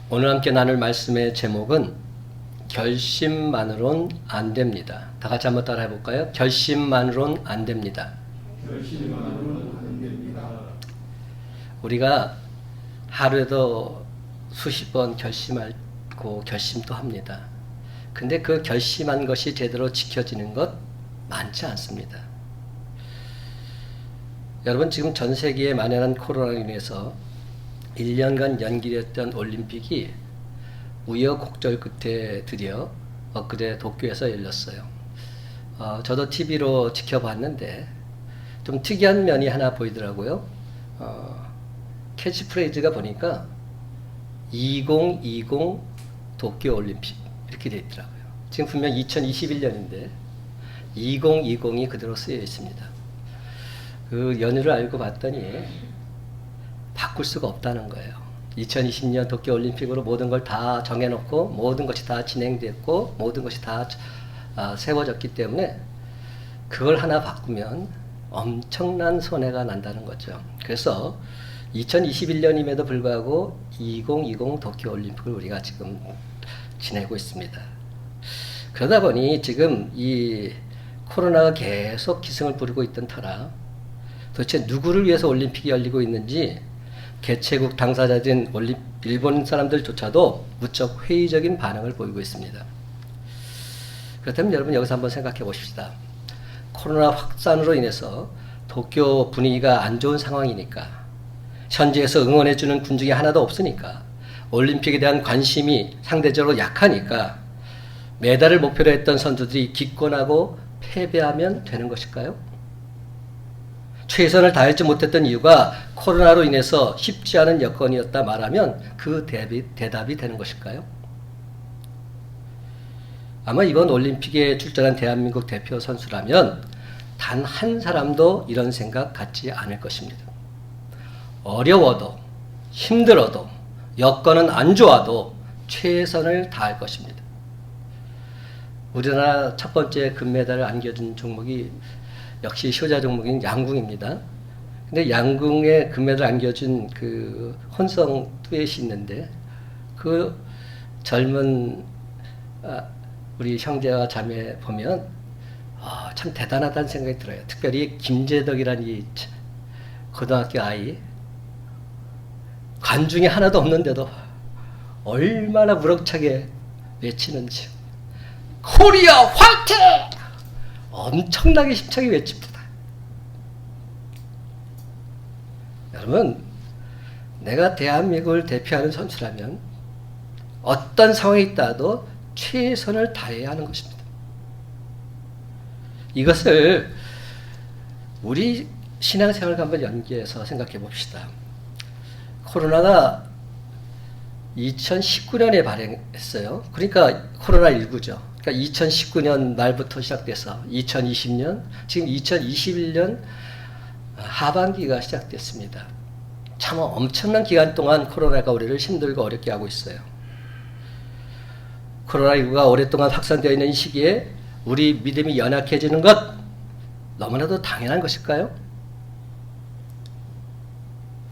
오늘 함께 나눌 말씀의 제목은 결심만으론 안 됩니다. 다 같이 한번 따라 해볼까요? 결심만으론 안 됩니다. 결심만으로는 안 됩니다. 우리가 하루에도 수십 번 결심하고 결심도 합니다. 근데 그 결심한 것이 제대로 지켜지는 것 많지 않습니다. 여러분, 지금 전 세계에 만연한 코로나로 인해서 1년간 연기됐던 올림픽이 우여곡절 끝에 드디어 엊그제 도쿄에서 열렸어요. 저도 TV로 지켜봤는데 좀 특이한 면이 하나 보이더라고요. 캐치프레이즈가 보니까 2020 도쿄올림픽 이렇게 돼 있더라고요. 지금 분명 2021년인데 2020이 그대로 쓰여 있습니다. 그 연유를 알고 봤더니 바꿀 수가 없다는 거예요. 2020년 도쿄올림픽으로 모든 걸 다 정해놓고 모든 것이 다 진행됐고 모든 것이 다 세워졌기 때문에 그걸 하나 바꾸면 엄청난 손해가 난다는 거죠. 그래서 2021년임에도 불구하고 2020 도쿄올림픽을 우리가 지금 지내고 있습니다. 그러다 보니 지금 이 코로나가 계속 기승을 부리고 있던 터라 도대체 누구를 위해서 올림픽이 열리고 있는지 개최국 당사자진 일본 사람들조차도 무척 회의적인 반응을 보이고 있습니다. 그렇다면 여러분 여기서 한번 생각해 보십시다. 코로나 확산으로 인해서 도쿄 분위기가 안 좋은 상황이니까 현지에서 응원해주는 군중이 하나도 없으니까 올림픽에 대한 관심이 상대적으로 약하니까 메달을 목표로 했던 선수들이 기권하고 패배하면 되는 것일까요? 최선을 다하지 못했던 이유가 코로나로 인해서 쉽지 않은 여건이었다 말하면 그 대답이 되는 것일까요? 아마 이번 올림픽에 출전한 대한민국 대표 선수라면 단 한 사람도 이런 생각 갖지 않을 것입니다. 어려워도 힘들어도 여건은 안 좋아도 최선을 다할 것입니다. 우리나라 첫 번째 금메달을 안겨준 종목이 역시 효자 종목인 양궁입니다. 근데 양궁에 금메달 안겨준 그 혼성 뚜엣이 있는데 그 젊은 우리 형제와 자매 보면 참 대단하다는 생각이 들어요. 특별히 김재덕이라는 이 고등학교 아이 관중이 하나도 없는데도 얼마나 무럭차게 외치는지 코리아 화이팅! 엄청나게 힘차게 외칩니다. 여러분, 내가 대한민국을 대표하는 선수라면 어떤 상황에 있다도 최선을 다해야 하는 것입니다. 이것을 우리 신앙생활과 한번 연계해서 생각해 봅시다. 코로나가 2019년에 발행했어요. 그러니까 코로나19죠. 그러니까 2019년 말부터 시작돼서 2020년, 지금 2021년 하반기가 시작됐습니다. 참 엄청난 기간 동안 코로나가 우리를 힘들고 어렵게 하고 있어요. 코로나19가 오랫동안 확산되어 있는 이 시기에 우리 믿음이 연약해지는 것 너무나도 당연한 것일까요?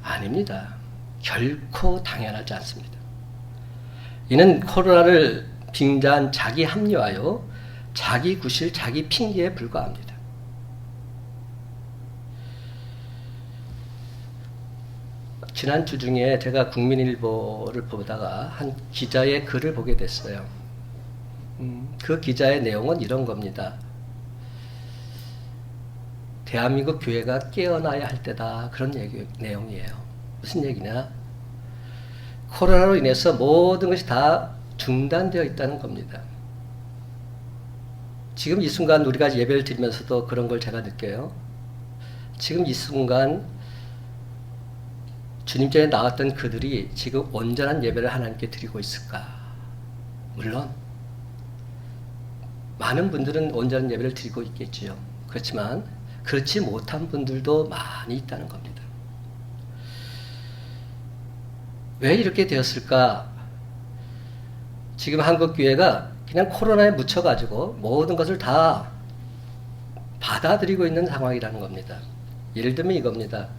아닙니다. 결코 당연하지 않습니다. 이는 코로나를 빙자한 자기 합리화요, 자기 구실, 자기 핑계에 불과합니다. 지난 주 중에 제가 국민일보를 보다가 한 기자의 글을 보게 됐어요. 그 기자의 내용은 이런 겁니다. 대한민국 교회가 깨어나야 할 때다. 그런 내용이에요. 무슨 얘기냐? 코로나로 인해서 모든 것이 다 중단되어 있다는 겁니다. 지금 이 순간 우리가 예배를 드리면서도 그런 걸 제가 느껴요. 지금 이 순간 주님 전에 나왔던 그들이 지금 온전한 예배를 하나님께 드리고 있을까? 물론 많은 분들은 온전한 예배를 드리고 있겠지요. 그렇지만 그렇지 못한 분들도 많이 있다는 겁니다. 왜 이렇게 되었을까? 지금 한국교회가 그냥 코로나에 묻혀가지고 모든 것을 다 받아들이고 있는 상황이라는 겁니다. 예를 들면 이겁니다.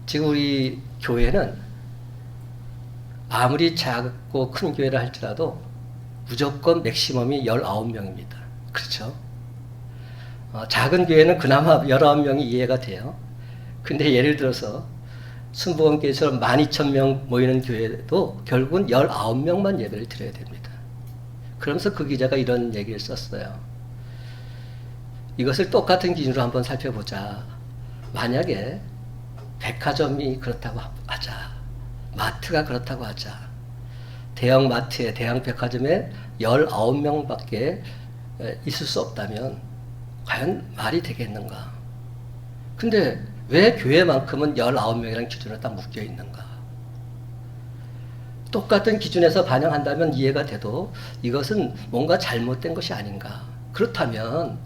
지금 우리 교회는 아무리 작고 큰 교회를 할지라도 무조건 맥시멈이 19명입니다. 그렇죠? 작은 교회는 그나마 19명이 이해가 돼요. 근데 예를 들어서 순복음교회처럼 12,000명 모이는 교회도 결국은 19명만 예배를 드려야 됩니다. 그러면서 그 기자가 이런 얘기를 썼어요. 이것을 똑같은 기준으로 한번 살펴보자. 만약에 백화점이 그렇다고 하자. 마트가 그렇다고 하자. 대형 마트에, 대형 백화점에 19명밖에 있을 수 없다면 과연 말이 되겠는가? 근데 왜 교회만큼은 19명이라는 기준으로 딱 묶여 있는가? 똑같은 기준에서 반영한다면 이해가 돼도 이것은 뭔가 잘못된 것이 아닌가? 그렇다면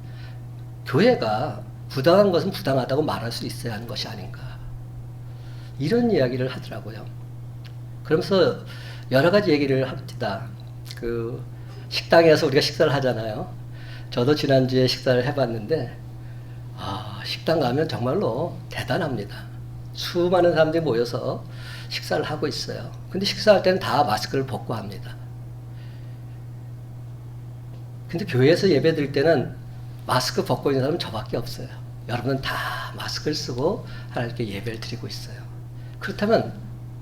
교회가 부당한 것은 부당하다고 말할 수 있어야 하는 것이 아닌가? 이런 이야기를 하더라고요. 그러면서 여러 가지 얘기를 합니다. 그 식당에서 우리가 식사를 하잖아요. 저도 지난주에 식사를 해봤는데 식당 가면 정말로 대단합니다. 수많은 사람들이 모여서 식사를 하고 있어요. 근데 식사할 때는 다 마스크를 벗고 합니다. 근데 교회에서 예배 드릴 때는 마스크 벗고 있는 사람은 저밖에 없어요. 여러분은 다 마스크를 쓰고 하나님께 예배를 드리고 있어요. 그렇다면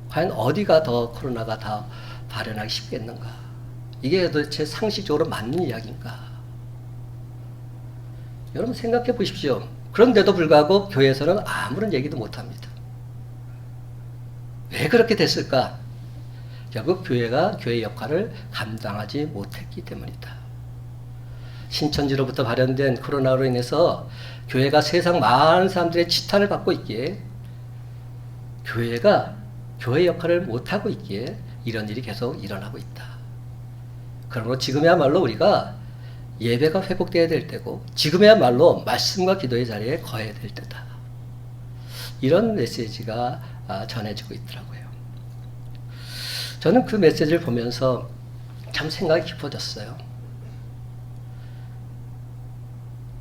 과연 어디가 더 코로나가 더 발현하기 쉽겠는가? 이게 도대체 상식적으로 맞는 이야기인가? 여러분 생각해 보십시오. 그런데도 불구하고 교회에서는 아무런 얘기도 못합니다. 왜 그렇게 됐을까? 결국 교회가 교회의 역할을 감당하지 못했기 때문이다. 신천지로부터 발현된 코로나로 인해서 교회가 세상 많은 사람들의 지탄을 받고 있기에 교회가 교회 역할을 못하고 있기에 이런 일이 계속 일어나고 있다. 그러므로 지금이야말로 우리가 예배가 회복되어야 될 때고 지금이야말로 말씀과 기도의 자리에 거해야 될 때다. 이런 메시지가 전해지고 있더라고요. 저는 그 메시지를 보면서 참 생각이 깊어졌어요.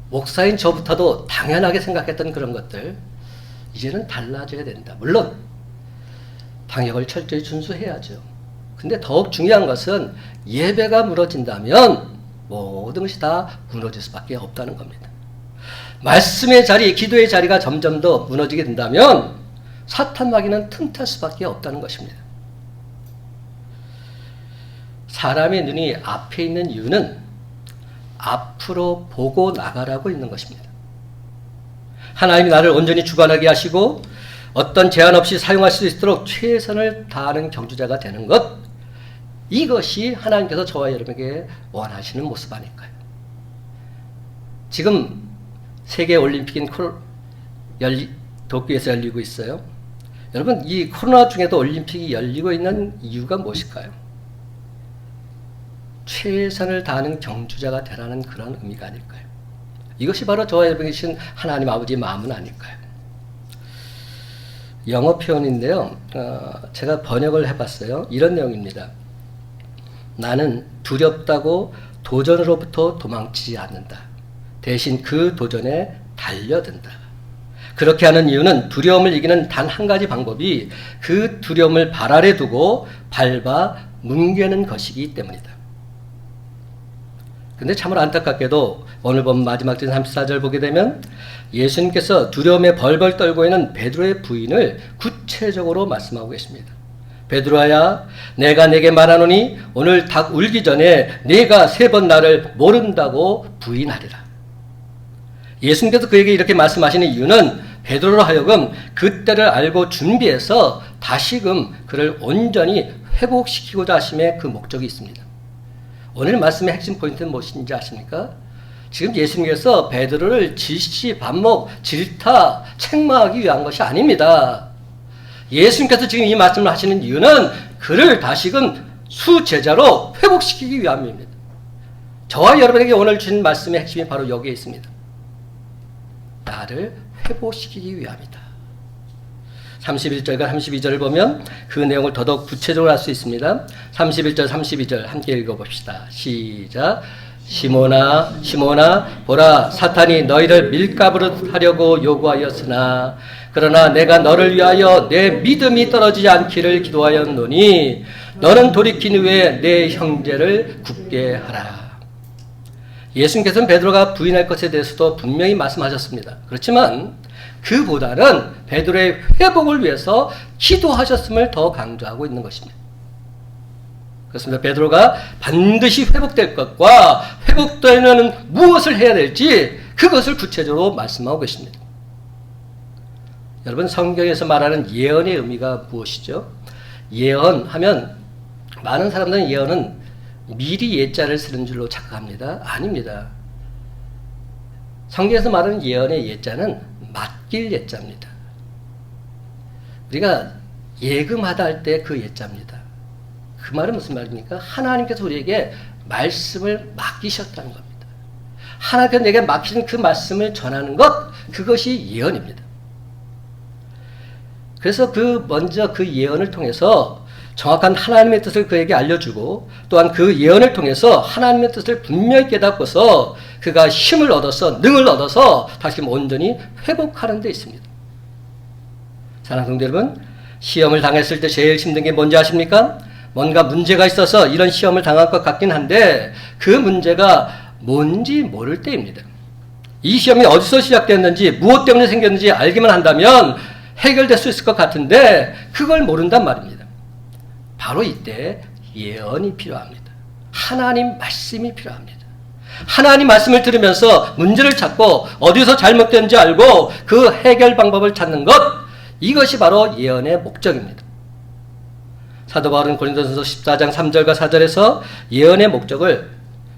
목사인 저부터도 당연하게 생각했던 그런 것들 이제는 달라져야 된다. 물론 방역을 철저히 준수해야죠. 근데 더욱 중요한 것은 예배가 무너진다면 모든 것이 다 무너질 수밖에 없다는 겁니다. 말씀의 자리, 기도의 자리가 점점 더 무너지게 된다면 사탄 마귀는 틈탈 수밖에 없다는 것입니다. 사람의 눈이 앞에 있는 이유는 앞으로 보고 나가라고 있는 것입니다. 하나님이 나를 온전히 주관하게 하시고 어떤 제한 없이 사용할 수 있도록 최선을 다하는 경주자가 되는 것, 이것이 하나님께서 저와 여러분에게 원하시는 모습 아닐까요? 지금 세계올림픽인 도쿄에서 열리고 있어요. 여러분, 이 코로나 중에도 올림픽이 열리고 있는 이유가 무엇일까요? 최선을 다하는 경주자가 되라는 그런 의미가 아닐까요? 이것이 바로 저와 여러분이 계신 하나님 아버지의 마음은 아닐까요? 영어 표현인데요. 제가 번역을 해봤어요. 이런 내용입니다. 나는 두렵다고 도전으로부터 도망치지 않는다. 대신 그 도전에 달려든다. 그렇게 하는 이유는 두려움을 이기는 단 한 가지 방법이 그 두려움을 발 아래 두고 밟아 뭉개는 것이기 때문이다. 근데 참으로 안타깝게도 오늘 본 마지막 절 34절 보게 되면 예수님께서 두려움에 벌벌 떨고 있는 베드로의 부인을 구체적으로 말씀하고 계십니다. 베드로야, 내가 내게 말하노니 오늘 닭 울기 전에 네가 3번 나를 모른다고 부인하리라. 예수님께서 그에게 이렇게 말씀하시는 이유는 베드로로 하여금 그때를 알고 준비해서 다시금 그를 온전히 회복시키고자 하심의 그 목적이 있습니다. 오늘 말씀의 핵심 포인트는 무엇인지 아십니까? 지금 예수님께서 베드로를 질시, 반목, 질타, 책망하기 위한 것이 아닙니다. 예수님께서 지금 이 말씀을 하시는 이유는 그를 다시금 수제자로 회복시키기 위함입니다. 저와 여러분에게 오늘 주신 말씀의 핵심이 바로 여기에 있습니다. 나를 회복시키기 위함이다. 31절과 32절을 보면 그 내용을 더더욱 구체적으로 할 수 있습니다. 31절, 32절 함께 읽어봅시다. 시작. 시몬아 시몬아 보라 사탄이 너희를 밀가부르 하려고 요구하였으나 그러나 내가 너를 위하여 내 믿음이 떨어지지 않기를 기도하였노니 너는 돌이킨 후에 내 형제를 굳게 하라. 예수님께서는 베드로가 부인할 것에 대해서도 분명히 말씀하셨습니다. 그렇지만 그보다는 베드로의 회복을 위해서 기도하셨음을 더 강조하고 있는 것입니다. 그렇습니다. 베드로가 반드시 회복될 것과 회복되면 무엇을 해야 될지 그것을 구체적으로 말씀하고 계십니다. 여러분, 성경에서 말하는 예언의 의미가 무엇이죠? 예언하면 많은 사람들은 예언은 미리 예자를 쓰는 줄로 착각합니다. 아닙니다. 성경에서 말하는 예언의 예자는 맡길 예자입니다. 우리가 예금하다 할 때 그 예자입니다. 그 말은 무슨 말입니까? 하나님께서 우리에게 말씀을 맡기셨다는 겁니다. 하나님께서 내게 맡기신 그 말씀을 전하는 것, 그것이 예언입니다. 그래서 먼저 그 예언을 통해서 정확한 하나님의 뜻을 그에게 알려주고 또한 그 예언을 통해서 하나님의 뜻을 분명히 깨닫고서 그가 힘을 얻어서 능을 얻어서 다시 온전히 회복하는 데 있습니다. 사랑하는 성도 여러분, 시험을 당했을 때 제일 힘든 게 뭔지 아십니까? 뭔가 문제가 있어서 이런 시험을 당할 것 같긴 한데 그 문제가 뭔지 모를 때입니다. 이 시험이 어디서 시작됐는지 무엇 때문에 생겼는지 알기만 한다면 해결될 수 있을 것 같은데 그걸 모른단 말입니다. 바로 이때 예언이 필요합니다. 하나님 말씀이 필요합니다. 하나님 말씀을 들으면서 문제를 찾고 어디서 잘못된지 알고 그 해결 방법을 찾는 것, 이것이 바로 예언의 목적입니다. 사도 바울은 고린도전서 14장 3절과 4절에서 예언의 목적을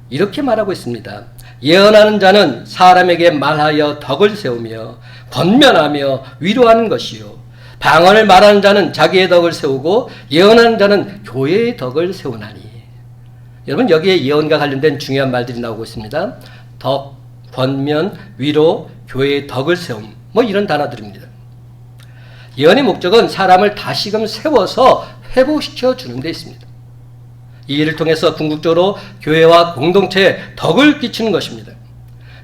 이렇게 말하고 있습니다. 예언하는 자는 사람에게 말하여 덕을 세우며 권면하며 위로하는 것이요 방언을 말하는 자는 자기의 덕을 세우고 예언하는 자는 교회의 덕을 세우나니. 여러분, 여기에 예언과 관련된 중요한 말들이 나오고 있습니다. 덕, 권면, 위로, 교회의 덕을 세움, 이런 단어들입니다. 예언의 목적은 사람을 다시금 세워서 회복시켜 주는 데 있습니다. 이 일을 통해서 궁극적으로 교회와 공동체에 덕을 끼치는 것입니다.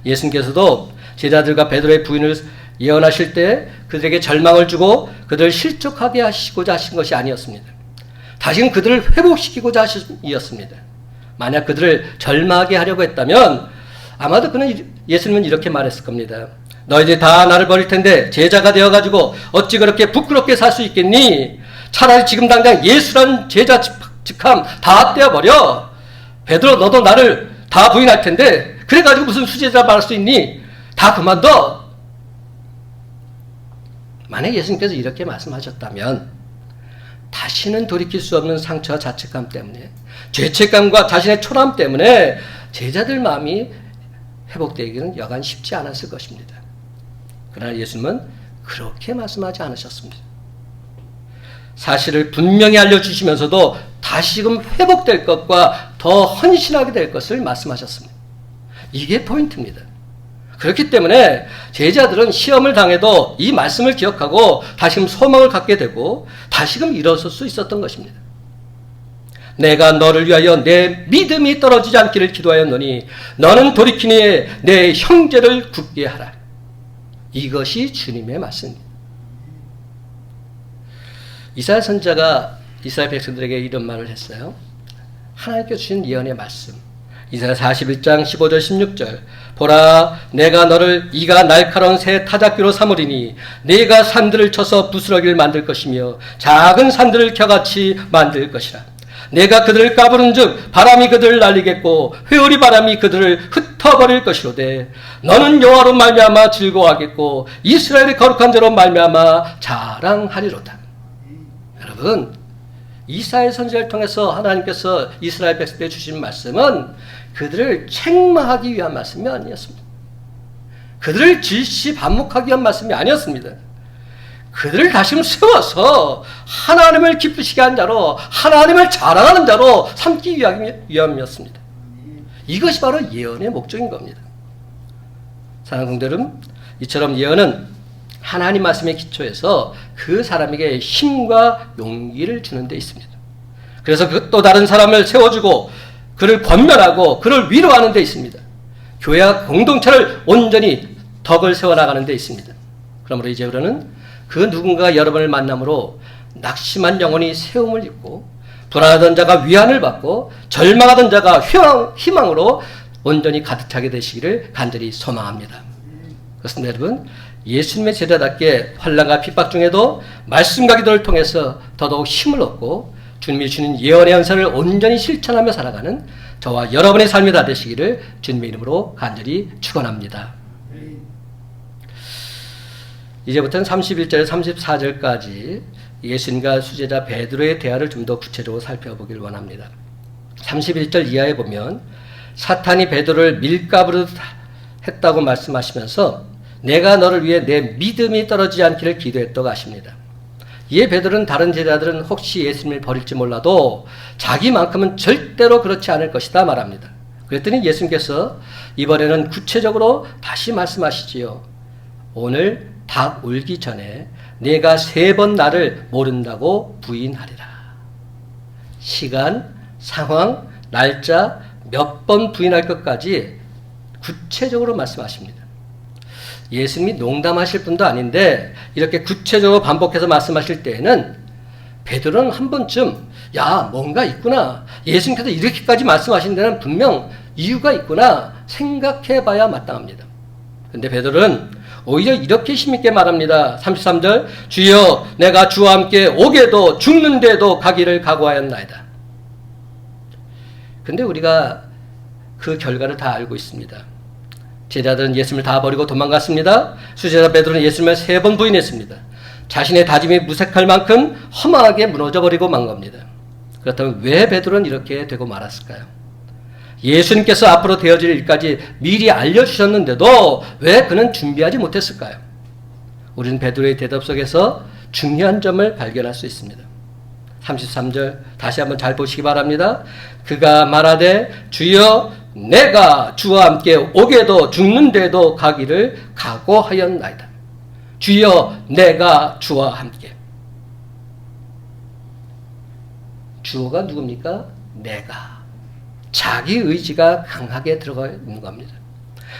예수님께서도 제자들과 베드로의 부인을 예언하실 때 그들에게 절망을 주고 그들을 실족하게 하시고자 하신 것이 아니었습니다. 다시금 그들을 회복시키고자 하셨습니다. 만약 그들을 절망하게 하려고 했다면 아마도 예수님은 이렇게 말했을 겁니다. 너희들이 다 나를 버릴 텐데 제자가 되어가지고 어찌 그렇게 부끄럽게 살 수 있겠니? 차라리 지금 당장 예수란 제자 직함 다 떼어버려. 베드로, 너도 나를 다 부인할 텐데 그래가지고 무슨 수제자 말할 수 있니? 다 그만둬. 만약 예수님께서 이렇게 말씀하셨다면 다시는 돌이킬 수 없는 상처와 자책감 때문에, 죄책감과 자신의 초라함 때문에 제자들 마음이 회복되기는 여간 쉽지 않았을 것입니다. 그러나 예수님은 그렇게 말씀하지 않으셨습니다. 사실을 분명히 알려주시면서도 다시금 회복될 것과 더 헌신하게 될 것을 말씀하셨습니다. 이게 포인트입니다. 그렇기 때문에 제자들은 시험을 당해도 이 말씀을 기억하고 다시금 소망을 갖게 되고 다시금 일어설 수 있었던 것입니다. 내가 너를 위하여 내 믿음이 떨어지지 않기를 기도하였노니 너는 돌이키니 내 형제를 굳게 하라. 이것이 주님의 말씀입니다. 이사야 선지자가 이스라엘 백성들에게 이런 말을 했어요. 하나님께서 주신 예언의 말씀. 이사야 41장 15절 16절. 보라, 내가 너를 이가 날카로운 새 타작기로 삼으리니 내가 산들을 쳐서 부스러기를 만들 것이며 작은 산들을 겨같이 만들 것이라. 내가 그들을 까부른즉 바람이 그들을 날리겠고 회오리 바람이 그들을 흩어버릴 것이로되 너는 여호와로 말미암아 즐거워하겠고 이스라엘의 거룩한 자로 말미암아 자랑하리로다. 여러분, 이사야 선지자를 통해서 하나님께서 이스라엘 백성들에게 주신 말씀은 그들을 책망하기 위한 말씀이 아니었습니다. 그들을 질시 반목하기 위한 말씀이 아니었습니다. 그들을 다시 세워서 하나님을 기쁘시게 한 자로, 하나님을 자랑하는 자로 삼기 위함이었습니다. 이것이 바로 예언의 목적인 겁니다. 사랑하는 성도 여러분, 이처럼 예언은 하나님 말씀에 기초해서 그 사람에게 힘과 용기를 주는 데 있습니다. 그래서 그 또 다른 사람을 세워주고 그를 권면하고 그를 위로하는 데 있습니다. 교회와 공동체를 온전히 덕을 세워나가는 데 있습니다. 그러므로 이제 우리는 그 누군가 여러분을 만남으로 낙심한 영혼이 세움을 입고 불안하던 자가 위안을 받고 절망하던 자가 희망으로 온전히 가득 차게 되시기를 간절히 소망합니다. 그렇습니다. 여러분, 예수님의 제자답게 환난과 핍박 중에도 말씀과 기도를 통해서 더더욱 힘을 얻고 주님이 주는 예언의 연설을 온전히 실천하며 살아가는 저와 여러분의 삶이 다 되시기를 주님의 이름으로 간절히 축원합니다. 이제부터는 31절 34절까지 예수님과 수제자 베드로의 대화를 좀 더 구체적으로 살펴보길 원합니다. 31절 이하에 보면 사탄이 베드로를 밀가부르 했다고 말씀하시면서 내가 너를 위해 내 믿음이 떨어지지 않기를 기도했다고 하십니다. 이에 베드로는 다른 제자들은 혹시 예수님을 버릴지 몰라도 자기만큼은 절대로 그렇지 않을 것이다 말합니다. 그랬더니 예수님께서 이번에는 구체적으로 다시 말씀하시지요. 오늘 닭 울기 전에 내가 3번 나를 모른다고 부인하리라. 시간, 상황, 날짜 몇 번 부인할 것까지 구체적으로 말씀하십니다. 예수님이 농담하실 분도 아닌데 이렇게 구체적으로 반복해서 말씀하실 때에는 베드로는 한 번쯤 야 뭔가 있구나, 예수님께서 이렇게까지 말씀하신 데는 분명 이유가 있구나 생각해 봐야 마땅합니다. 그런데 베드로는 오히려 이렇게 힘있게 말합니다. 33절 주여 내가 주와 함께 오게도 죽는데도 가기를 각오하였나이다. 근데 우리가 그 결과를 다 알고 있습니다. 제자들은 예수님을 다 버리고 도망갔습니다. 수제자 베드로는 예수님을 3번 부인했습니다. 자신의 다짐이 무색할 만큼 허망하게 무너져버리고 만 겁니다. 그렇다면 왜 베드로는 이렇게 되고 말았을까요? 예수님께서 앞으로 되어질 일까지 미리 알려주셨는데도 왜 그는 준비하지 못했을까요? 우리는 베드로의 대답 속에서 중요한 점을 발견할 수 있습니다. 33절 다시 한번 잘 보시기 바랍니다. 그가 말하되 주여 내가 주와 함께 오게도 죽는데도 가기를 각오하였나이다. 주여 내가 주와 함께. 주어가 누굽니까? 내가. 자기 의지가 강하게 들어가 있는 겁니다.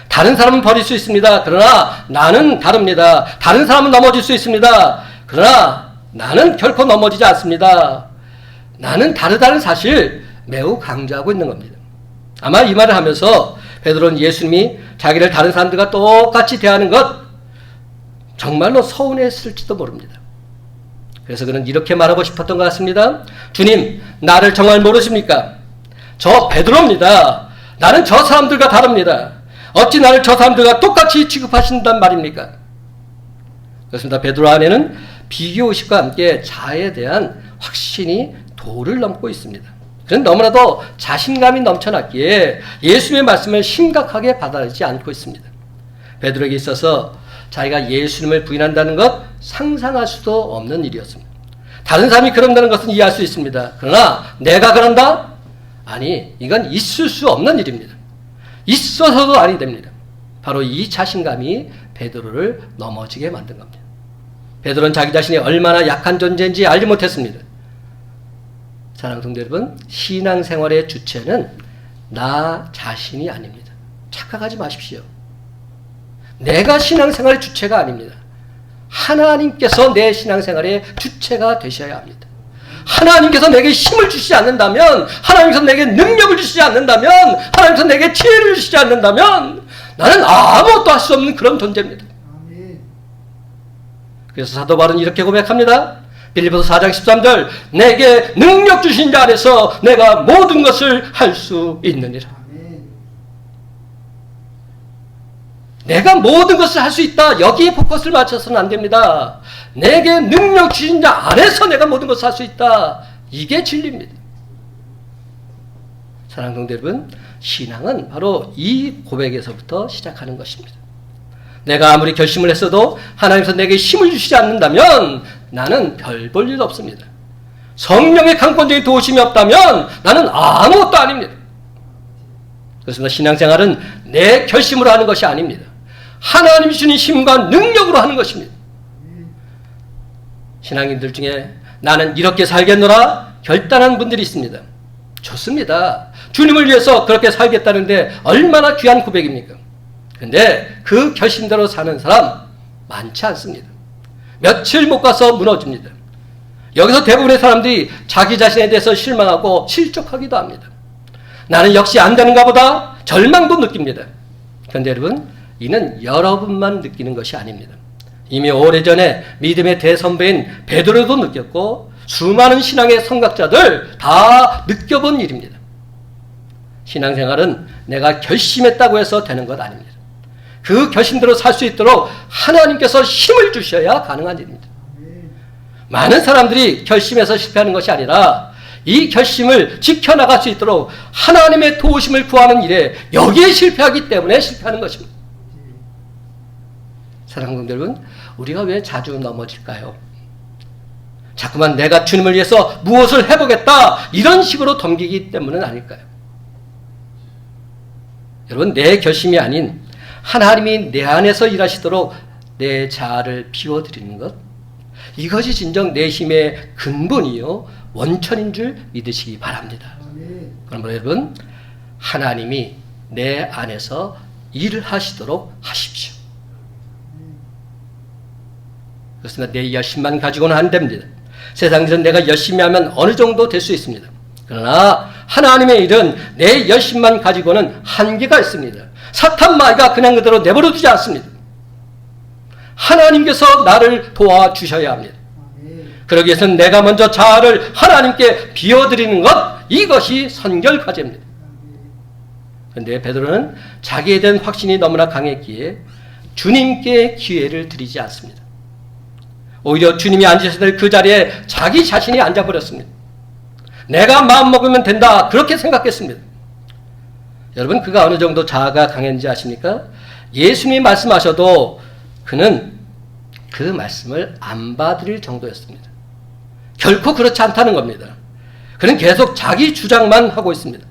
다른 사람은 버릴 수 있습니다. 그러나 나는 다릅니다. 다른 사람은 넘어질 수 있습니다. 그러나 나는 결코 넘어지지 않습니다. 나는 다르다는 사실 매우 강조하고 있는 겁니다. 아마 이 말을 하면서 베드로는 예수님이 자기를 다른 사람들과 똑같이 대하는 것 정말로 서운했을지도 모릅니다. 그래서 그는 이렇게 말하고 싶었던 것 같습니다. 주님, 나를 정말 모르십니까? 저 베드로입니다. 나는 저 사람들과 다릅니다. 어찌 나를 저 사람들과 똑같이 취급하신단 말입니까? 그렇습니다. 베드로 안에는 비교의식과 함께 자아에 대한 확신이 도를 넘고 있습니다. 그는 너무나도 자신감이 넘쳐났기에 예수님의 말씀을 심각하게 받아들이지 않고 있습니다. 베드로에게 있어서 자기가 예수님을 부인한다는 것 상상할 수도 없는 일이었습니다. 다른 사람이 그런다는 것은 이해할 수 있습니다. 그러나 내가 그런다? 아니, 이건 있을 수 없는 일입니다. 있어서도 아니 됩니다. 바로 이 자신감이 베드로를 넘어지게 만든 겁니다. 베드로는 자기 자신이 얼마나 약한 존재인지 알지 못했습니다. 사랑하는 성도 여러분, 신앙생활의 주체는 나 자신이 아닙니다. 착각하지 마십시오. 내가 신앙생활의 주체가 아닙니다. 하나님께서 내 신앙생활의 주체가 되셔야 합니다. 하나님께서 내게 힘을 주시지 않는다면, 하나님께서 내게 능력을 주시지 않는다면, 하나님께서 내게 지혜를 주시지 않는다면 나는 아무것도 할 수 없는 그런 존재입니다. 그래서 사도 바울은 이렇게 고백합니다. 빌립보서 4장 13절 내게 능력 주신 자 안에서 내가 모든 것을 할 수 있느니라. 내가 모든 것을 할 수 있다. 여기에 포커스를 맞춰서는 안 됩니다. 내게 능력 주신 자 안에서 내가 모든 것을 할 수 있다. 이게 진리입니다. 사랑하는 성도 여러분, 신앙은 바로 이 고백에서부터 시작하는 것입니다. 내가 아무리 결심을 했어도 하나님께서 내게 힘을 주시지 않는다면 나는 별 볼 일 없습니다. 성령의 강권적인 도우심이 없다면 나는 아무것도 아닙니다. 그렇습니다. 신앙생활은 내 결심으로 하는 것이 아닙니다. 하나님이 주신 힘과 능력으로 하는 것입니다. 신앙인들 중에 나는 이렇게 살겠노라 결단한 분들이 있습니다. 좋습니다. 주님을 위해서 그렇게 살겠다는데 얼마나 귀한 고백입니까? 근데 그 결심대로 사는 사람 많지 않습니다. 며칠 못 가서 무너집니다. 여기서 대부분의 사람들이 자기 자신에 대해서 실망하고 실족하기도 합니다. 나는 역시 안 되는가 보다 절망도 느낍니다. 그런데 여러분, 이는 여러분만 느끼는 것이 아닙니다. 이미 오래전에 믿음의 대선배인 베드로도 느꼈고 수많은 신앙의 선각자들 다 느껴본 일입니다. 신앙생활은 내가 결심했다고 해서 되는 것 아닙니다. 그 결심대로 살 수 있도록 하나님께서 힘을 주셔야 가능한 일입니다. 많은 사람들이 결심해서 실패하는 것이 아니라 이 결심을 지켜나갈 수 있도록 하나님의 도우심을 구하는 일에 여기에 실패하기 때문에 실패하는 것입니다. 사랑하는 여러분, 우리가 왜 자주 넘어질까요? 자꾸만 내가 주님을 위해서 무엇을 해보겠다 이런 식으로 덤기기 때문은 아닐까요? 여러분, 내 결심이 아닌 하나님이 내 안에서 일하시도록 내 자아를 비워드리는 것, 이것이 진정 내 힘의 근본이요 원천인 줄 믿으시기 바랍니다. 그러므로 여러분, 하나님이 내 안에서 일을 하시도록 하십시오. 그렇습니다. 내 열심만 가지고는 안 됩니다. 세상에서 내가 열심히 하면 어느 정도 될 수 있습니다. 그러나 하나님의 일은 내 열심만 가지고는 한계가 있습니다. 사탄 마귀가 그냥 그대로 내버려 두지 않습니다. 하나님께서 나를 도와주셔야 합니다. 그러기 위해서는 내가 먼저 자아를 하나님께 비워드리는 것, 이것이 선결 과제입니다. 그런데 베드로는 자기에 대한 확신이 너무나 강했기에 주님께 기회를 드리지 않습니다. 오히려 주님이 앉으셔야 될 그 자리에 자기 자신이 앉아버렸습니다. 내가 마음먹으면 된다, 그렇게 생각했습니다. 여러분, 그가 어느 정도 자아가 강했는지 아십니까? 예수님이 말씀하셔도 그는 그 말씀을 안 받을 정도였습니다. 결코 그렇지 않다는 겁니다. 그는 계속 자기 주장만 하고 있습니다.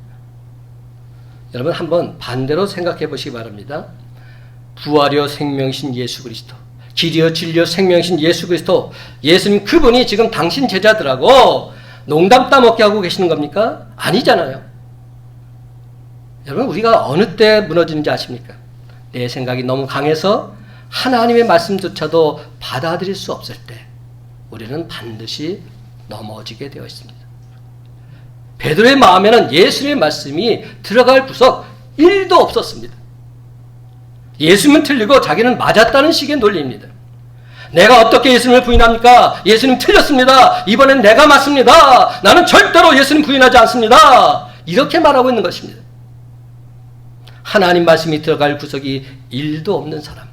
여러분, 한번 반대로 생각해 보시기 바랍니다. 부활이요 생명이신 예수 그리스도, 길이요 진리요 생명이신 예수 그리스도, 예수님 그분이 지금 당신 제자들하고 농담 따먹게 하고 계시는 겁니까? 아니잖아요. 여러분, 우리가 어느 때 무너지는지 아십니까? 내 생각이 너무 강해서 하나님의 말씀조차도 받아들일 수 없을 때 우리는 반드시 넘어지게 되어 있습니다. 베드로의 마음에는 예수님의 말씀이 들어갈 구석 1도 없었습니다. 예수님은 틀리고 자기는 맞았다는 식의 논리입니다. 내가 어떻게 예수님을 부인합니까? 예수님 틀렸습니다. 이번엔 내가 맞습니다. 나는 절대로 예수님 부인하지 않습니다. 이렇게 말하고 있는 것입니다. 하나님 말씀이 들어갈 구석이 1도 없는 사람,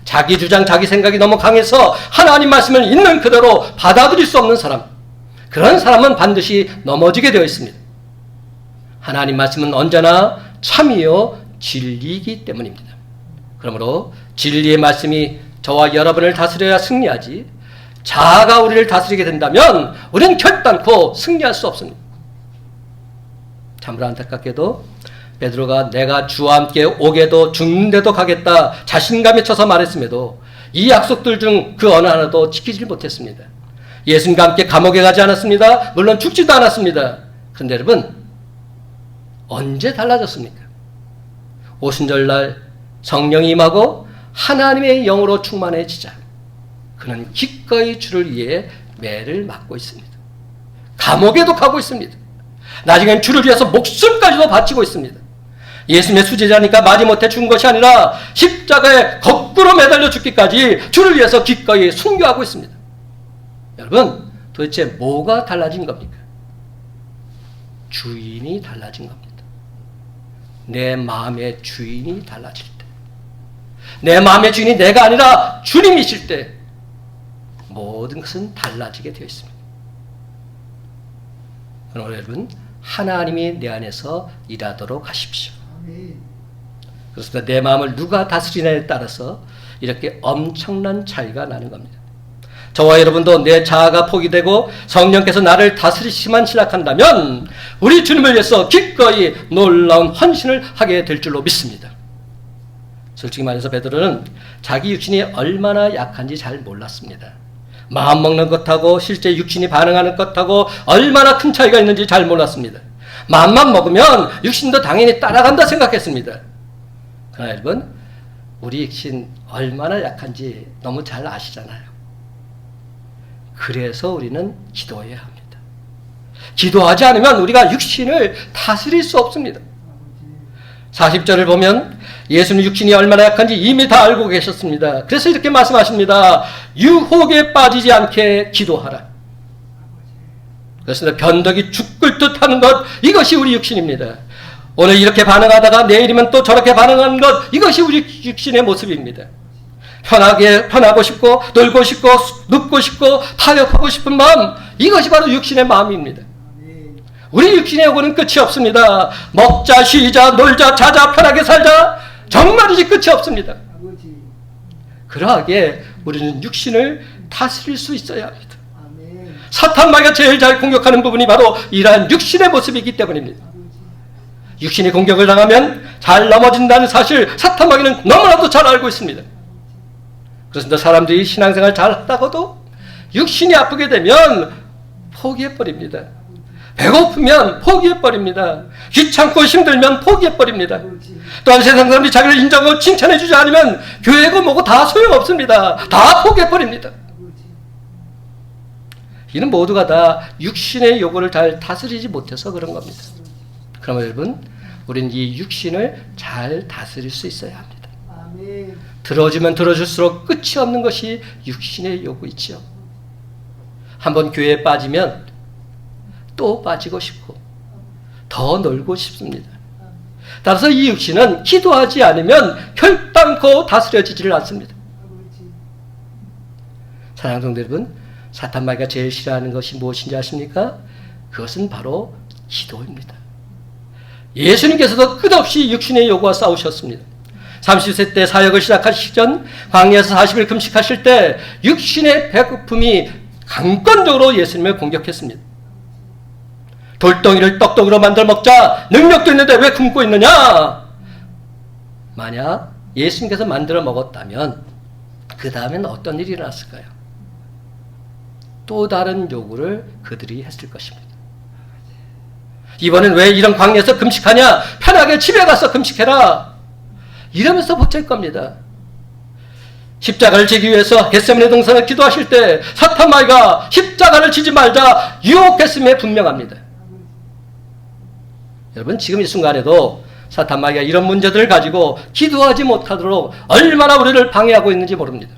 자기 주장, 자기 생각이 너무 강해서 하나님 말씀을 있는 그대로 받아들일 수 없는 사람, 그런 사람은 반드시 넘어지게 되어 있습니다. 하나님 말씀은 언제나 참이요 진리이기 때문입니다. 그러므로 진리의 말씀이 저와 여러분을 다스려야 승리하지, 자아가 우리를 다스리게 된다면 우리는 결단코 승리할 수 없습니다. 참으로 안타깝게도 베드로가 내가 주와 함께 오게도 죽는데도 가겠다 자신감에 쳐서 말했음에도 이 약속들 중 그 어느 하나도 지키지 못했습니다. 예수님과 함께 감옥에 가지 않았습니다. 물론 죽지도 않았습니다. 그런데 여러분, 언제 달라졌습니까? 오순절날 성령이 임하고 하나님의 영으로 충만해지자 그는 기꺼이 주를 위해 매를 맞고 있습니다. 감옥에도 가고 있습니다. 나중엔 주를 위해서 목숨까지도 바치고 있습니다. 예수님의 수제자니까 마지못해 죽은 것이 아니라 십자가에 거꾸로 매달려 죽기까지 주를 위해서 기꺼이 순교하고 있습니다. 여러분, 도대체 뭐가 달라진 겁니까? 주인이 달라진 겁니다. 내 마음의 주인이 달라질 때, 내 마음의 주인이 내가 아니라 주님이실 때 모든 것은 달라지게 되어 있습니다. 그러므로 여러분, 하나님이 내 안에서 일하도록 하십시오. 그렇습니다. 내 마음을 누가 다스리냐에 따라서 이렇게 엄청난 차이가 나는 겁니다. 저와 여러분도 내 자아가 포기되고 성령께서 나를 다스리시만 시작한다면 우리 주님을 위해서 기꺼이 놀라운 헌신을 하게 될 줄로 믿습니다. 솔직히 말해서 베드로는 자기 육신이 얼마나 약한지 잘 몰랐습니다. 마음 먹는 것하고 실제 육신이 반응하는 것하고 얼마나 큰 차이가 있는지 잘 몰랐습니다. 마음만 먹으면 육신도 당연히 따라간다 생각했습니다. 그러나 여러분, 우리 육신 얼마나 약한지 너무 잘 아시잖아요. 그래서 우리는 기도해야 합니다. 기도하지 않으면 우리가 육신을 다스릴 수 없습니다. 40절을 보면 예수님 육신이 얼마나 약한지 이미 다 알고 계셨습니다. 그래서 이렇게 말씀하십니다. 유혹에 빠지지 않게 기도하라. 그렇습니다. 변덕이 죽을 듯 하는 것, 이것이 우리 육신입니다. 오늘 이렇게 반응하다가 내일이면 또 저렇게 반응하는 것, 이것이 우리 육신의 모습입니다. 편하고 싶고 놀고 싶고 눕고 싶고 타협하고 싶은 마음, 이것이 바로 육신의 마음입니다. 우리 육신의 요구는 끝이 없습니다. 먹자, 쉬자, 놀자, 자자, 편하게 살자, 정말이지 끝이 없습니다. 그러하게 우리는 육신을 다스릴 수 있어야 합니다. 사탄 마귀가 제일 잘 공격하는 부분이 바로 이러한 육신의 모습이기 때문입니다. 육신이 공격을 당하면 잘 넘어진다는 사실 사탄 마귀는 너무나도 잘 알고 있습니다. 그렇습니다. 사람들이 신앙생활 잘 하다가도 육신이 아프게 되면 포기해버립니다. 배고프면 포기해버립니다. 귀찮고 힘들면 포기해버립니다. 또한 세상 사람들이 자기를 인정하고 칭찬해주지 않으면 교회고 뭐고 다 소용없습니다. 다 포기해버립니다. 이는 모두가 다 육신의 요구를 잘 다스리지 못해서 그런 겁니다. 그러면 여러분, 우리는 이 육신을 잘 다스릴 수 있어야 합니다. 들어주면 들어줄수록 끝이 없는 것이 육신의 요구이지요. 한번 교회에 빠지면 또 빠지고 싶고 더 놀고 싶습니다. 따라서 이 육신은 기도하지 않으면 결단코 다스려지지를 않습니다. 사랑하는 성도 여러분, 사탄 마귀가 제일 싫어하는 것이 무엇인지 아십니까? 그것은 바로 기도입니다. 예수님께서도 끝없이 육신의 요구와 싸우셨습니다. 30세 때 사역을 시작하시기 전 광야에서 40일 금식하실 때 육신의 배고픔이 강권적으로 예수님을 공격했습니다. 돌덩이를 떡떡으로 만들어 먹자, 능력도 있는데 왜 굶고 있느냐? 만약 예수님께서 만들어 먹었다면 그 다음엔 어떤 일이 일어났을까요? 또 다른 요구를 그들이 했을 것입니다. 이번엔 왜 이런 광야에서 금식하냐? 편하게 집에 가서 금식해라. 이러면서 버틸 겁니다. 십자가를 지기 위해서 겟세마네 동산을 기도하실 때 사탄 마귀가 십자가를 지지 말자 유혹했음에 분명합니다. 여러분, 지금 이 순간에도 사탄 마귀가 이런 문제들을 가지고 기도하지 못하도록 얼마나 우리를 방해하고 있는지 모릅니다.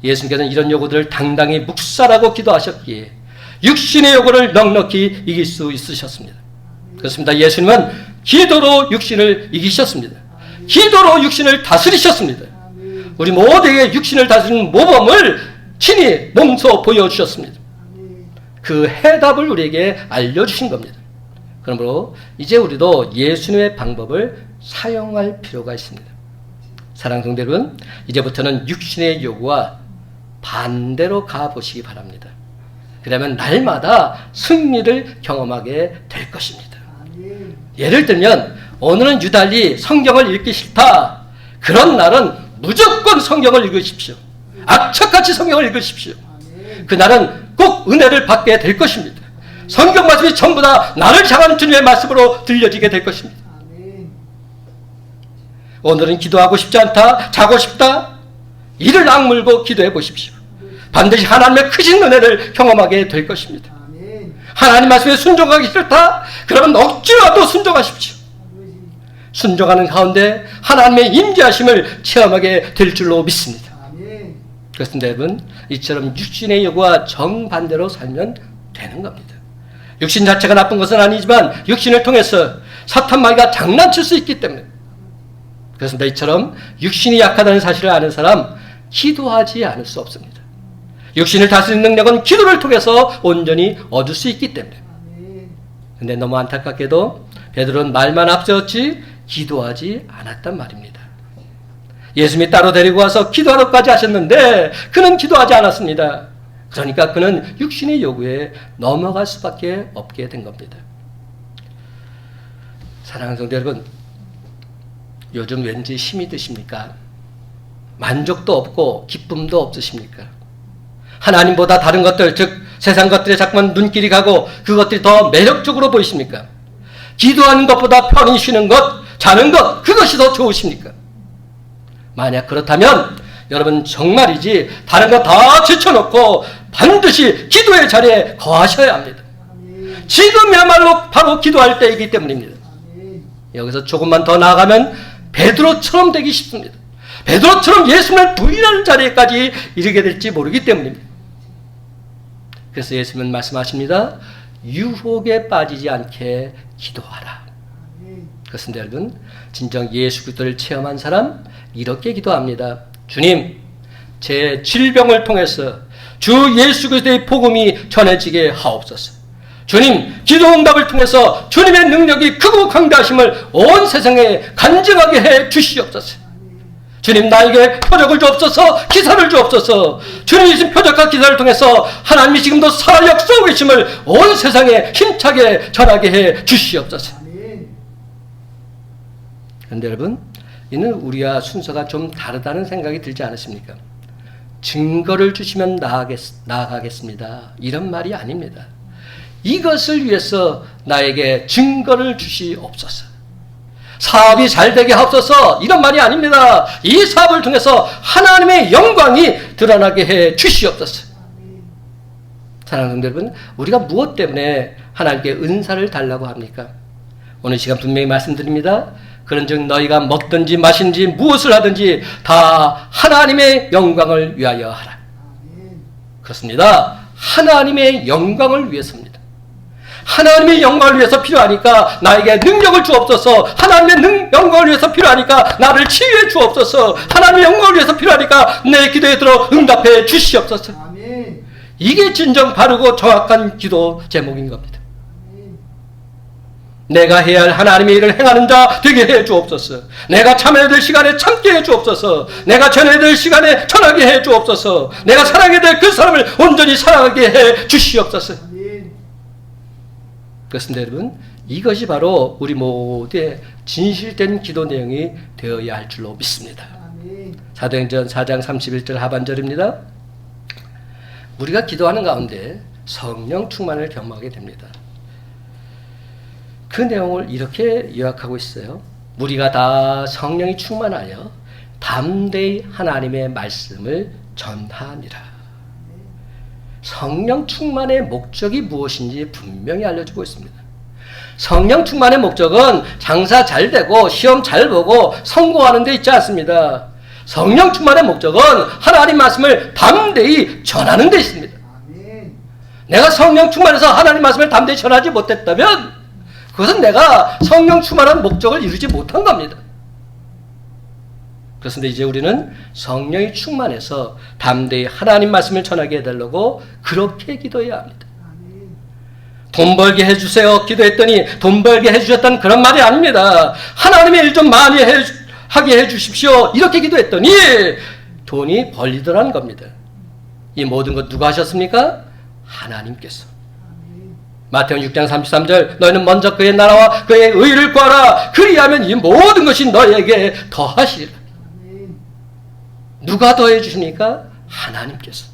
예수님께서는 이런 요구들을 당당히 묵살하고 기도하셨기에 육신의 요구를 넉넉히 이길 수 있으셨습니다. 그렇습니다. 예수님은 기도로 육신을 이기셨습니다. 기도로 육신을 다스리셨습니다. 우리 모두에게 육신을 다스리는 모범을 친히 몸소 보여주셨습니다. 그 해답을 우리에게 알려주신 겁니다. 그러므로 이제 우리도 예수님의 방법을 사용할 필요가 있습니다. 사랑하는 성도 여러분, 이제부터는 육신의 요구와 반대로 가보시기 바랍니다. 그러면 날마다 승리를 경험하게 될 것입니다. 예를 들면 오늘은 유달리 성경을 읽기 싫다. 그런 날은 무조건 성경을 읽으십시오. 악착같이 성경을 읽으십시오. 그날은 꼭 은혜를 받게 될 것입니다. 성경 말씀이 전부 다 나를 향한 주님의 말씀으로 들려지게 될 것입니다. 오늘은 기도하고 싶지 않다, 자고 싶다, 이를 악물고 기도해 보십시오. 반드시 하나님의 크신 은혜를 경험하게 될 것입니다. 하나님 말씀에 순종하기 싫다? 그러면 억지로라도 순종하십시오. 순종하는 가운데 하나님의 임재하심을 체험하게 될 줄로 믿습니다. 그렇습니다. 여러분, 이처럼 육신의 요구와 정반대로 살면 되는 겁니다. 육신 자체가 나쁜 것은 아니지만 육신을 통해서 사탄 마귀가 장난칠 수 있기 때문에, 그렇습니다. 이처럼 육신이 약하다는 사실을 아는 사람, 기도하지 않을 수 없습니다. 육신을 다스리는 능력은 기도를 통해서 온전히 얻을 수 있기 때문에. 그런데 너무 안타깝게도 베드로는 말만 앞세웠지 기도하지 않았단 말입니다. 예수님이 따로 데리고 와서 기도하러까지 하셨는데 그는 기도하지 않았습니다. 그러니까 그는 육신의 요구에 넘어갈 수밖에 없게 된 겁니다. 사랑하는 성도 여러분, 요즘 왠지 힘이 드십니까? 만족도 없고 기쁨도 없으십니까? 하나님보다 다른 것들, 즉 세상 것들에 자꾸만 눈길이 가고 그것들이 더 매력적으로 보이십니까? 기도하는 것보다 편히 쉬는 것, 자는 것, 그것이 더 좋으십니까? 만약 그렇다면 여러분 정말이지 다른 거 다 제쳐놓고 반드시 기도의 자리에 거하셔야 합니다. 지금이야말로 바로 기도할 때이기 때문입니다. 여기서 조금만 더 나아가면 베드로처럼 되기 쉽습니다. 베드로처럼 예수님을 부인하는 자리에까지 이르게 될지 모르기 때문입니다. 그래서 예수님은 말씀하십니다. 유혹에 빠지지 않게 기도하라. 그것은 여러분 진정 예수 그리스도를 체험한 사람 이렇게 기도합니다. 주님, 제 질병을 통해서 주 예수 그리스도의 복음이 전해지게 하옵소서. 주님, 기도 응답을 통해서 주님의 능력이 크고 강대하심을 온 세상에 간증하게 해 주시옵소서. 주님, 나에게 표적을 주옵소서, 기사를 주옵소서. 주님이 주신 표적과 기사를 통해서 하나님이 지금도 살역사하고 계심을 온 세상에 힘차게 전하게 해 주시옵소서. 그런데 여러분, 이는 우리와 순서가 좀 다르다는 생각이 들지 않으십니까? 증거를 주시면 나아가겠습니다. 이런 말이 아닙니다. 이것을 위해서 나에게 증거를 주시옵소서. 사업이 잘 되게 하옵소서. 이런 말이 아닙니다. 이 사업을 통해서 하나님의 영광이 드러나게 해 주시옵소서. 사랑하는 여러분, 우리가 무엇 때문에 하나님께 은사를 달라고 합니까? 오늘 시간 분명히 말씀드립니다. 그런즉 너희가 먹든지 마신지 무엇을 하든지 다 하나님의 영광을 위하여 하라. 그렇습니다. 하나님의 영광을 위해서입니다. 하나님의 영광을 위해서 필요하니까 나에게 능력을 주옵소서. 하나님의 영광을 위해서 필요하니까 나를 치유해 주옵소서. 하나님의 영광을 위해서 필요하니까 내 기도에 들어 응답해 주시옵소서. 아멘. 이게 진정 바르고 정확한 기도 제목인 겁니다. 내가 해야 할 하나님의 일을 행하는 자 되게 해 주옵소서. 내가 참아야 될 시간에 참게 해 주옵소서. 내가 전해야 될 시간에 전하게 해 주옵소서. 내가 사랑해야 될 그 사람을 온전히 사랑하게 해 주시옵소서. 그렇습니다, 여러분. 이것이 바로 우리 모두의 진실된 기도 내용이 되어야 할 줄로 믿습니다. 사도행전 4장 31절 하반절입니다. 우리가 기도하는 가운데 성령 충만을 경험하게 됩니다. 그 내용을 이렇게 요약하고 있어요. 우리가 다 성령이 충만하여 담대히 하나님의 말씀을 전하니라. 성령 충만의 목적이 무엇인지 분명히 알려주고 있습니다. 성령 충만의 목적은 장사 잘 되고 시험 잘 보고 성공하는 데 있지 않습니다. 성령 충만의 목적은 하나님 말씀을 담대히 전하는 데 있습니다. 내가 성령 충만해서 하나님 말씀을 담대히 전하지 못했다면 그것은 내가 성령 충만한 목적을 이루지 못한 겁니다. 그렇습니다. 이제 우리는 성령이 충만해서 담대히 하나님 말씀을 전하게 해달라고 그렇게 기도해야 합니다. 돈 벌게 해주세요 기도했더니 돈 벌게 해주셨다는 그런 말이 아닙니다. 하나님의 일 좀 많이 하게 해주십시오 이렇게 기도했더니 돈이 벌리더라는 겁니다. 이 모든 것 누가 하셨습니까? 하나님께서. 마태복음 6장 33절 너희는 먼저 그의 나라와 그의 의를 구하라. 그리하면 이 모든 것이 너희에게 더하시리라. 누가 더해 주십니까? 하나님께서.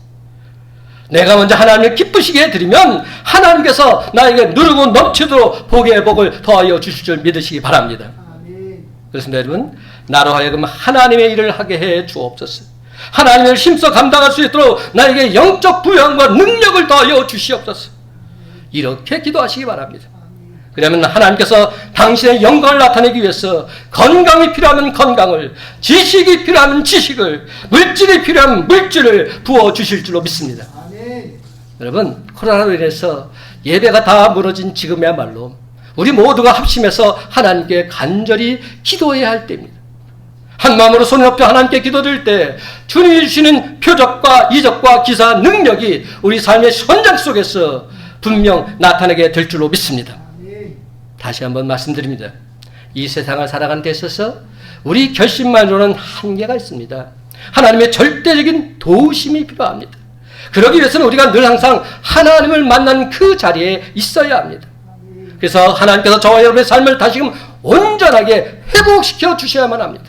내가 먼저 하나님을 기쁘시게 해드리면 하나님께서 나에게 누르고 넘치도록 복의 복을 더하여 주실 줄 믿으시기 바랍니다. 그렇습니다, 여러분. 나로 하여금 하나님의 일을 하게 해 주옵소서. 하나님을 힘써 감당할 수 있도록 나에게 영적 부양과 능력을 더하여 주시옵소서. 이렇게 기도하시기 바랍니다. 그러면 하나님께서 당신의 영광을 나타내기 위해서 건강이 필요하면 건강을, 지식이 필요하면 지식을, 물질이 필요하면 물질을 부어주실 줄로 믿습니다. 아멘. 여러분, 코로나로 인해서 예배가 다 무너진 지금이야말로 우리 모두가 합심해서 하나님께 간절히 기도해야 할 때입니다. 한마음으로 손을 높여 하나님께 기도드릴 때 주님이 주시는 표적과 이적과 기사 능력이 우리 삶의 현장 속에서 분명 나타나게 될 줄로 믿습니다. 다시 한번 말씀드립니다. 이 세상을 살아가는 데 있어서 우리 결심만으로는 한계가 있습니다. 하나님의 절대적인 도우심이 필요합니다. 그러기 위해서는 우리가 늘 항상 하나님을 만나는 그 자리에 있어야 합니다. 그래서 하나님께서 저와 여러분의 삶을 다시금 온전하게 회복시켜 주셔야만 합니다.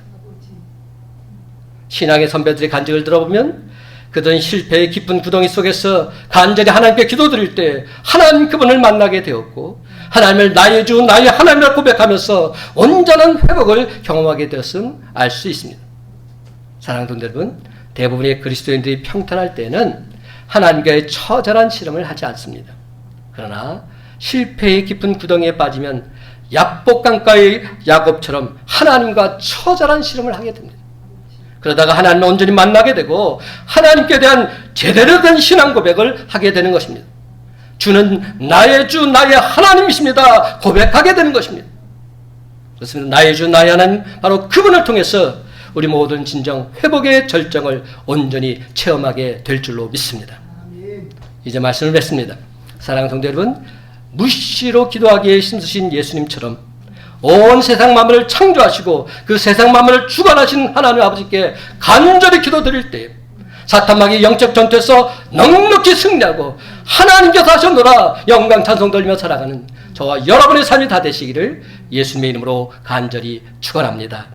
신앙의 선배들의 간증을 들어보면 그들은 실패의 깊은 구덩이 속에서 간절히 하나님께 기도드릴 때 하나님 그분을 만나게 되었고 하나님을 나의 주, 나의 하나님을 고백하면서 온전한 회복을 경험하게 되었음 알 수 있습니다. 사랑하는 성도 여러분, 대부분의 그리스도인들이 평탄할 때는 하나님과의 처절한 실험을 하지 않습니다. 그러나 실패의 깊은 구덩이에 빠지면 약복강가의 야곱처럼 하나님과 처절한 실험을 하게 됩니다. 그러다가 하나님을 온전히 만나게 되고 하나님께 대한 제대로 된 신앙 고백을 하게 되는 것입니다. 주는 나의 주, 나의 하나님이십니다. 고백하게 되는 것입니다. 그렇습니다. 나의 주, 나의 하나님, 바로 그분을 통해서 우리 모든 진정 회복의 절정을 온전히 체험하게 될 줄로 믿습니다. 이제 말씀을 맺습니다. 사랑하는 성도 여러분, 무시로 기도하기에 힘쓰신 예수님처럼 온 세상 만물을 창조하시고 그 세상 만물을 주관하신 하나님 아버지께 간절히 기도드릴 때 사탄마귀 영적 전투에서 넉넉히 승리하고 하나님께서 하셨노라 영광 찬송 돌리며 살아가는 저와 여러분의 삶이 다 되시기를 예수님의 이름으로 간절히 축원합니다.